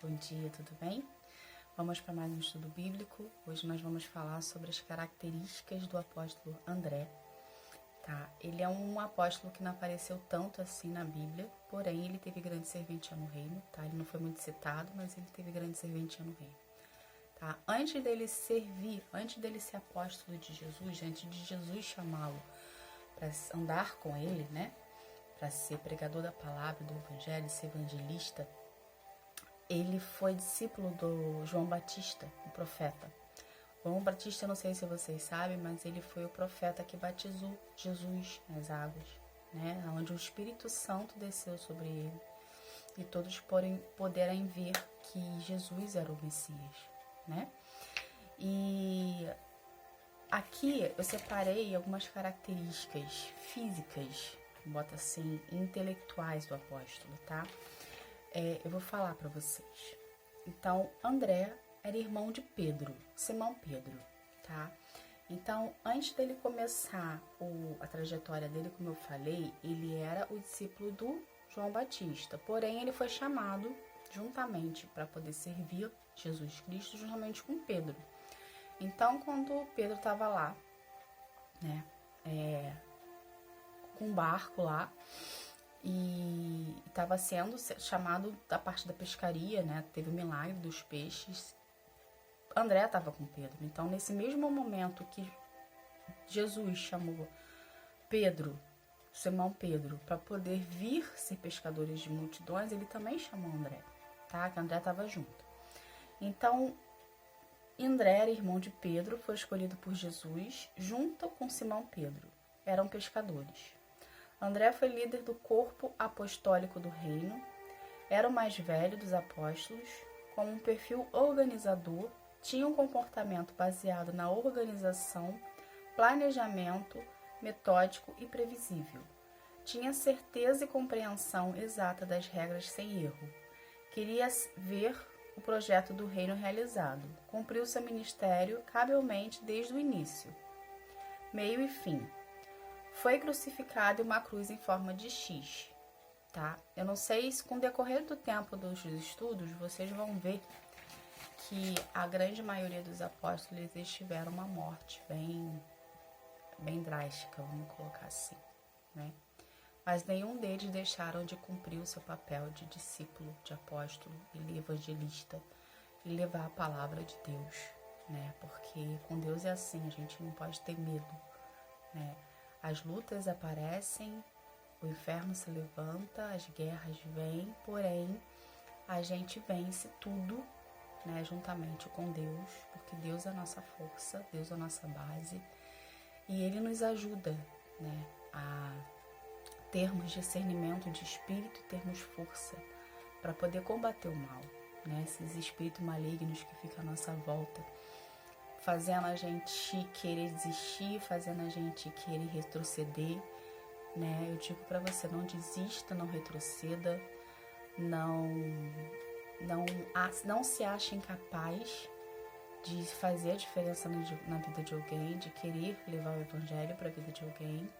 Bom dia, tudo bem? Vamos para mais um estudo bíblico. Hoje nós vamos falar sobre as características do apóstolo André. Tá? Ele é um apóstolo que não apareceu tanto assim na Bíblia, porém ele teve grande serventia no reino. Tá? Ele não foi muito citado, mas ele teve grande serventia no reino. Tá? Antes dele ser apóstolo de Jesus, antes de Jesus chamá-lo para andar com ele, né? Para ser pregador da palavra, do evangelho, ser evangelista, ele foi discípulo do João Batista, o profeta. João Batista, eu não sei se vocês sabem, mas ele foi o profeta que batizou Jesus nas águas, né? Onde o Espírito Santo desceu sobre ele e todos poderem ver que Jesus era o Messias, né? E aqui eu separei algumas características físicas, bota assim, intelectuais do apóstolo, tá? Eu vou falar para vocês. Então, André era irmão de Pedro, Simão Pedro, tá? Então, antes dele começar a trajetória dele, como eu falei, ele era o discípulo do João Batista. Porém, ele foi chamado juntamente para poder servir Jesus Cristo, juntamente com Pedro. Então, quando Pedro estava lá, né, com um barco lá, e estava sendo chamado da parte da pescaria, né? Teve o milagre dos peixes. André estava com Pedro. Então, nesse mesmo momento que Jesus chamou Pedro, Simão Pedro, para poder vir ser pescadores de multidões, ele também chamou André, tá? Que André estava junto. Então, André era irmão de Pedro, foi escolhido por Jesus junto com Simão Pedro. Eram pescadores. André foi líder do corpo apostólico do reino, era o mais velho dos apóstolos, com um perfil organizador, tinha um comportamento baseado na organização, planejamento, metódico e previsível. Tinha certeza e compreensão exata das regras sem erro. Queria ver o projeto do reino realizado. Cumpriu seu ministério cabalmente desde o início, meio e fim. Foi crucificado em uma cruz em forma de X, tá? Eu não sei se com o decorrer do tempo dos estudos, vocês vão ver que a grande maioria dos apóstolos, eles tiveram uma morte bem drástica, vamos colocar assim, né? Mas nenhum deles deixaram de cumprir o seu papel de discípulo, de apóstolo e evangelista e levar a palavra de Deus, né? Porque com Deus é assim, a gente não pode ter medo, né? As lutas aparecem, o inferno se levanta, as guerras vêm, porém a gente vence tudo, né, juntamente com Deus, porque Deus é a nossa força, Deus é a nossa base e Ele nos ajuda, né, a termos discernimento de espírito e termos força para poder combater o mal, né, esses espíritos malignos que ficam à nossa volta, fazendo a gente querer desistir, fazendo a gente querer retroceder, né? Eu digo para você, não desista, não retroceda, não se ache incapaz de fazer a diferença na vida de alguém, de querer levar o evangelho para a vida de alguém,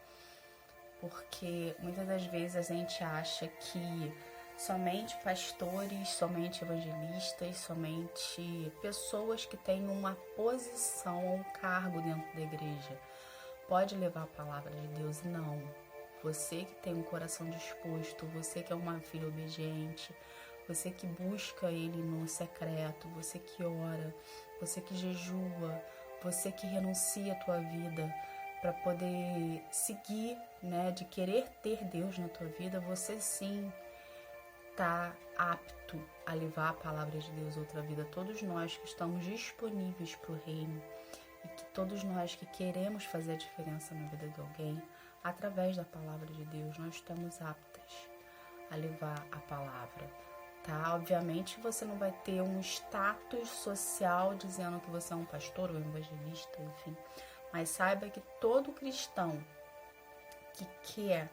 porque muitas das vezes a gente acha que somente pastores, somente evangelistas, somente pessoas que têm uma posição ou um cargo dentro da igreja pode levar a palavra de Deus. Não. Você que tem um coração disposto, você que é uma filha obediente, você que busca Ele no secreto, você que ora, você que jejua, você que renuncia a tua vida para poder seguir, né, de querer ter Deus na tua vida, você sim está apto a levar a palavra de Deus a outra vida. Todos nós que estamos disponíveis para o reino e que todos nós que queremos fazer a diferença na vida de alguém, através da palavra de Deus, nós estamos aptas a levar a palavra, tá? Obviamente você não vai ter um status social dizendo que você é um pastor ou um evangelista, enfim, mas saiba que todo cristão que quer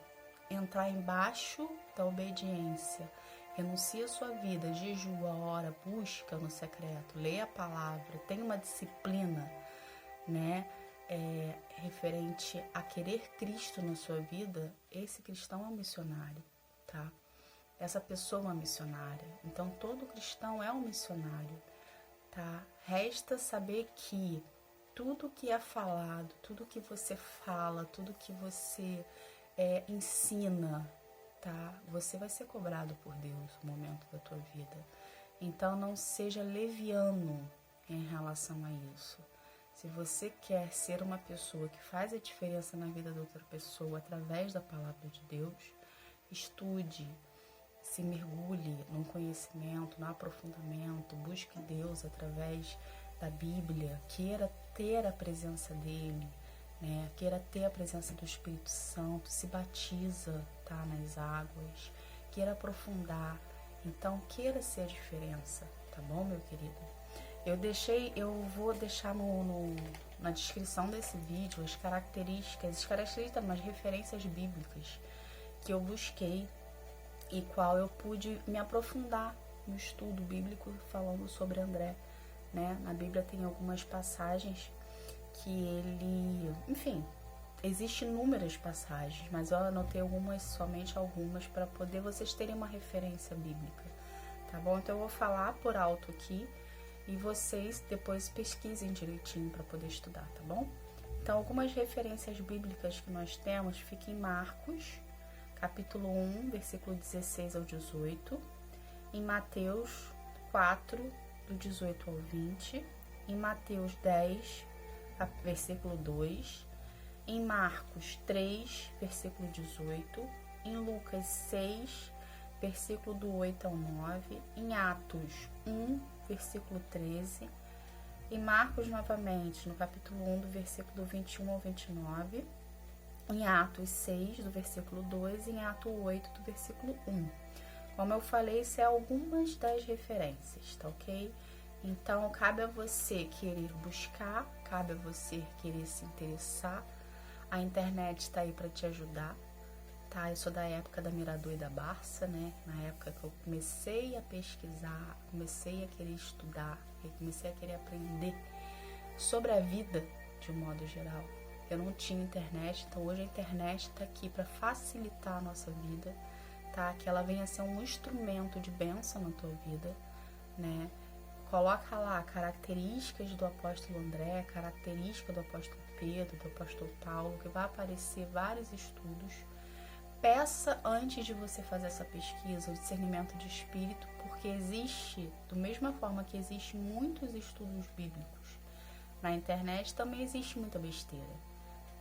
entrar embaixo da obediência, renuncia a sua vida, jejua, ora, busca no secreto, lê a palavra, tem uma disciplina, né, referente a querer Cristo na sua vida, esse cristão é um missionário, tá? essa pessoa é uma missionária. Então todo cristão é um missionário, tá? Resta saber que tudo que é falado, tudo que você fala, tudo que você ensina, tá? Você vai ser cobrado por Deus no momento da tua vida. Então não seja leviano em relação a isso. Se você quer ser uma pessoa que faz a diferença na vida da outra pessoa através da palavra de Deus, estude, se mergulhe no conhecimento, no aprofundamento, busque Deus através da Bíblia, queira ter a presença dele, né? Queira ter a presença do Espírito Santo, se batiza, tá, nas águas, queira aprofundar. Então, queira ser a diferença, tá bom, meu querido? Eu vou deixar na descrição desse vídeo as características, mas referências bíblicas que eu busquei e qual eu pude me aprofundar no estudo bíblico falando sobre André, né? Na Bíblia tem algumas passagens que ele, enfim, existem inúmeras passagens, mas eu anotei somente algumas para poder vocês terem uma referência bíblica, tá bom? Então eu vou falar por alto aqui e vocês depois pesquisem direitinho para poder estudar, tá bom? Então algumas referências bíblicas que nós temos fica em Marcos, capítulo 1, versículo 16 ao 18, em Mateus 4, do 18 ao 20, em Mateus 10, versículo 2, em Marcos 3, versículo 18, em Lucas 6, versículo do 8 ao 9, em Atos 1, versículo 13, em Marcos novamente, no capítulo 1, do versículo 21 ao 29, em Atos 6, do versículo 2, e em Atos 8, do versículo 1. Como eu falei, isso é algumas das referências, tá ok? Então, cabe a você querer buscar, cabe a você querer se interessar. A internet está aí para te ajudar, tá? Eu sou da época da Mirador e da Barça, né? Na época que eu comecei a pesquisar, comecei a querer estudar, comecei a querer aprender sobre a vida de um modo geral. Eu não tinha internet, então hoje a internet está aqui para facilitar a nossa vida, tá? Que ela venha ser um instrumento de bênção na tua vida, né? Coloca lá características do apóstolo André, característica do apóstolo Pedro, do apóstolo Paulo, que vai aparecer vários estudos. Peça antes de você fazer essa pesquisa o discernimento de espírito, porque existe, da mesma forma que existe muitos estudos bíblicos na internet, também existe muita besteira,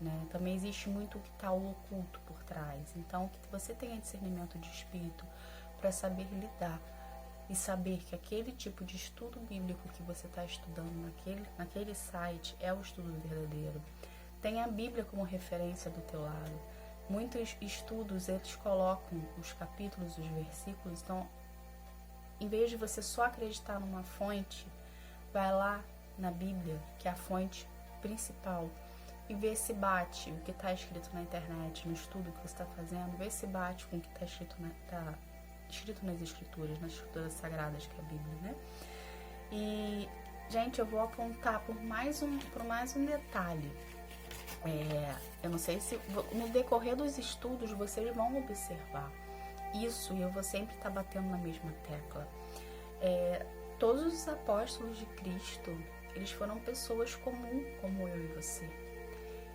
né? Também existe muito que está oculto por trás. Então, que você tenha discernimento de espírito para saber lidar e saber que aquele tipo de estudo bíblico que você está estudando naquele site é o estudo verdadeiro. Tenha a Bíblia como referência do teu lado. Muitos estudos, eles colocam os capítulos, os versículos, então, em vez de você só acreditar numa fonte, vai lá na Bíblia, que é a fonte principal, e vê se bate o que está escrito na internet, no estudo que você está fazendo, vê se bate com o que está escrito nas escrituras, nas escrituras sagradas, que é a Bíblia, né? E, gente, eu vou apontar por mais um detalhe. Eu não sei se no decorrer dos estudos vocês vão observar isso, e eu vou sempre estar batendo na mesma tecla. Todos os apóstolos de Cristo, eles foram pessoas comuns como eu e você.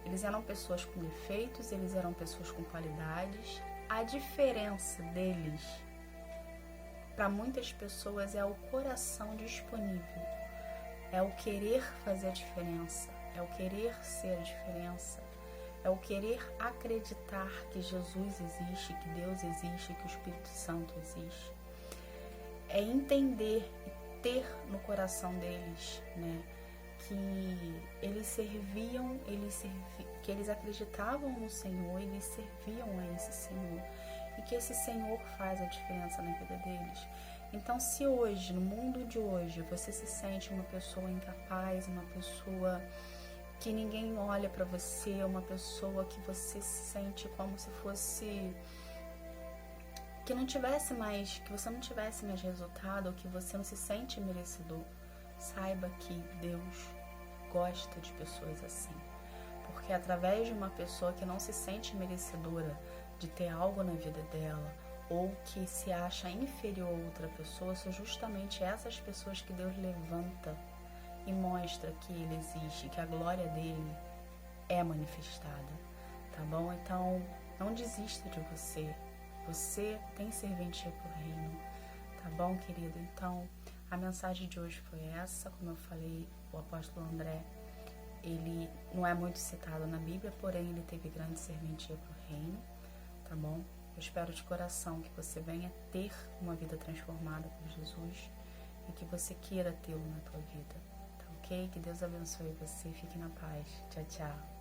Eles eram pessoas com defeitos, eles eram pessoas com qualidades. A diferença deles, para muitas pessoas, é o coração disponível, é o querer fazer a diferença, é o querer ser a diferença, é o querer acreditar que Jesus existe, que Deus existe, que o Espírito Santo existe. É entender e ter no coração deles, né, que eles serviam, que eles acreditavam no Senhor, eles serviam a esse Senhor, e que esse Senhor faz a diferença na vida deles. Então, se hoje, no mundo de hoje, você se sente uma pessoa incapaz, uma pessoa que ninguém olha para você, uma pessoa que você se sente como se fosse que você não tivesse mais resultado, ou que você não se sente merecedor, saiba que Deus gosta de pessoas assim. Porque através de uma pessoa que não se sente merecedora de ter algo na vida dela, ou que se acha inferior a outra pessoa, são justamente essas pessoas que Deus levanta e mostra que Ele existe, que a glória dele é manifestada, tá bom? Então, não desista de você. Você tem serventia pro reino, tá bom, querido? Então, a mensagem de hoje foi essa. Como eu falei, o apóstolo André, ele não é muito citado na Bíblia, porém ele teve grande serventia pro reino, tá bom? Eu espero de coração que você venha ter uma vida transformada por Jesus e que você queira tê-lo na tua vida, tá ok? Que Deus abençoe você. Fique na paz. Tchau, tchau.